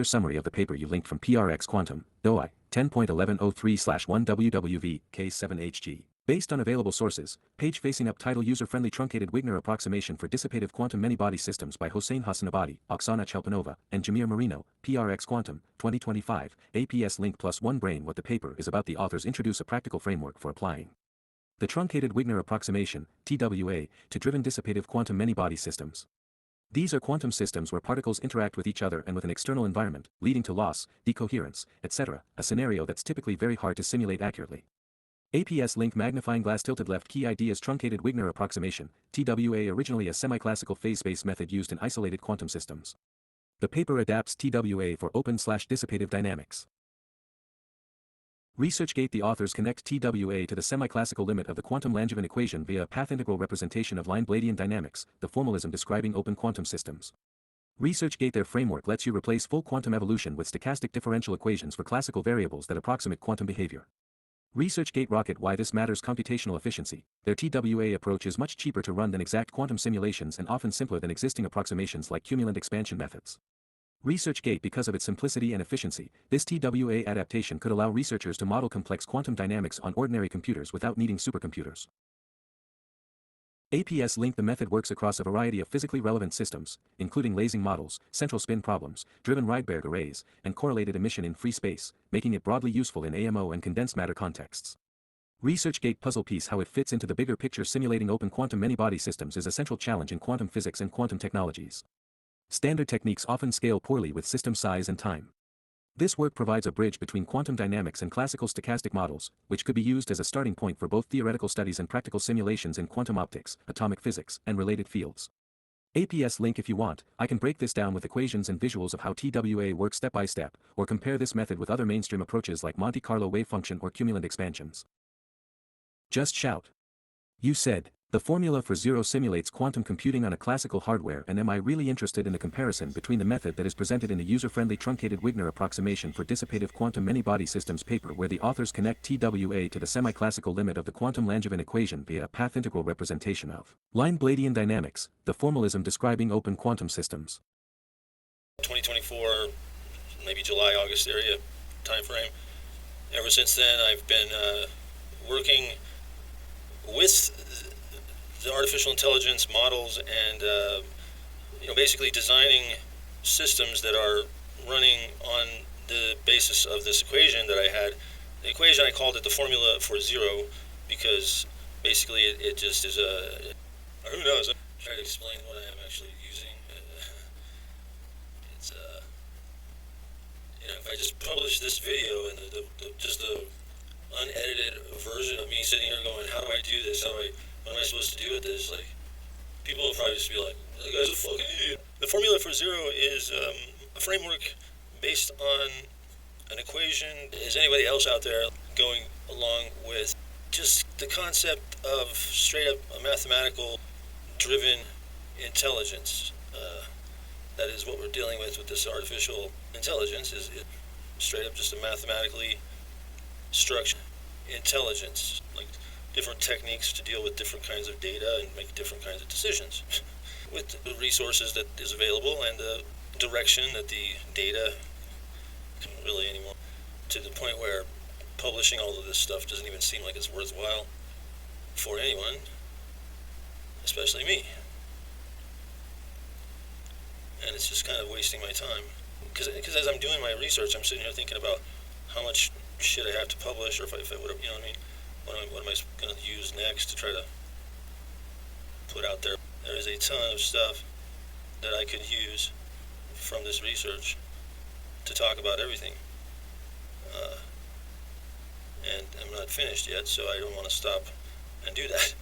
clear summary of the paper you linked from PRX Quantum, DOI, 10.1103/1 WWV, Based on available sources, page facing up title user-friendly truncated Wigner approximation for dissipative quantum many-body systems by Hossein Hassanabadi, Oksana Chelpanova, and Jamir Marino, PRX Quantum, 2025, APS link +1 brain. What the paper is about. The authors introduce a practical framework for applying the truncated Wigner approximation, TWA, to driven dissipative quantum many-body systems. These are quantum systems where particles interact with each other and with an external environment, leading to loss, decoherence, etc., a scenario that's typically very hard to simulate accurately. APS link magnifying glass tilted left. Key ideas. Truncated Wigner approximation, TWA, originally a semi-classical phase space method used in isolated quantum systems. The paper adapts TWA for open/dissipative dynamics. ResearchGate. The authors connect TWA to the semi-classical limit of the quantum Langevin equation via a path-integral representation of line-Bladian dynamics, the formalism describing open quantum systems. ResearchGate. Their framework lets you replace full quantum evolution with stochastic differential equations for classical variables that approximate quantum behavior. ResearchGate. Rocket. Why this matters. Computational efficiency. Their TWA approach is much cheaper to run than exact quantum simulations and often simpler than existing approximations like cumulant expansion methods. ResearchGate. Because of its simplicity and efficiency, this TWA adaptation could allow researchers to model complex quantum dynamics on ordinary computers without needing supercomputers. APS link. The method works across a variety of physically relevant systems, including lasing models, central spin problems, driven Rydberg arrays, and correlated emission in free space, making it broadly useful in AMO and condensed matter contexts. ResearchGate. Puzzle piece. How it fits into the bigger picture. Simulating open quantum many-body systems is a central challenge in quantum physics and quantum technologies. Standard techniques often scale poorly with system size and time. This work provides a bridge between quantum dynamics and classical stochastic models, which could be used as a starting point for both theoretical studies and practical simulations in quantum optics, atomic physics, and related fields. APS link. If you want, I can break this down with equations and visuals of how TWA works step by step, or compare this method with other mainstream approaches like Monte Carlo wave function or cumulant expansions. Just shout. You said, the formula for zero simulates quantum computing on a classical hardware, and am I really interested in the comparison between the method that is presented in the user-friendly truncated Wigner approximation for dissipative quantum many-body systems paper where the authors connect TWA to the semi-classical limit of the quantum Langevin equation via a path-integral representation of line-Bladian dynamics, the formalism describing open quantum systems. 2024, maybe July, August area time frame. Ever since then, I've been working with the artificial intelligence models and basically designing systems that are running on the basis of this equation that I had. The equation, I called it the formula for zero because basically it just is who knows, I'm trying to explain what I am actually using. It's if I just publish this video and just the unedited version of me sitting here going, how do I do this? What am I supposed to do with this? Like, people will probably just be like, that guy's a fucking idiot. The formula for zero is a framework based on an equation. Is anybody else out there going along with just the concept of straight up a mathematical driven intelligence? That is what we're dealing with this artificial intelligence, is it straight up just a mathematically structured intelligence, like different techniques to deal with different kinds of data and make different kinds of decisions with the resources that is available and the direction that the data can really anymore, to the point where publishing all of this stuff doesn't even seem like it's worthwhile for anyone, especially me. And it's just kind of wasting my time. Because as I'm doing my research, I'm sitting here thinking about how much shit I have to publish, or if I would have, you know what I mean? What am I going to use next to try to put out there? There is a ton of stuff that I could use from this research to talk about everything. And I'm not finished yet, so I don't want to stop and do that.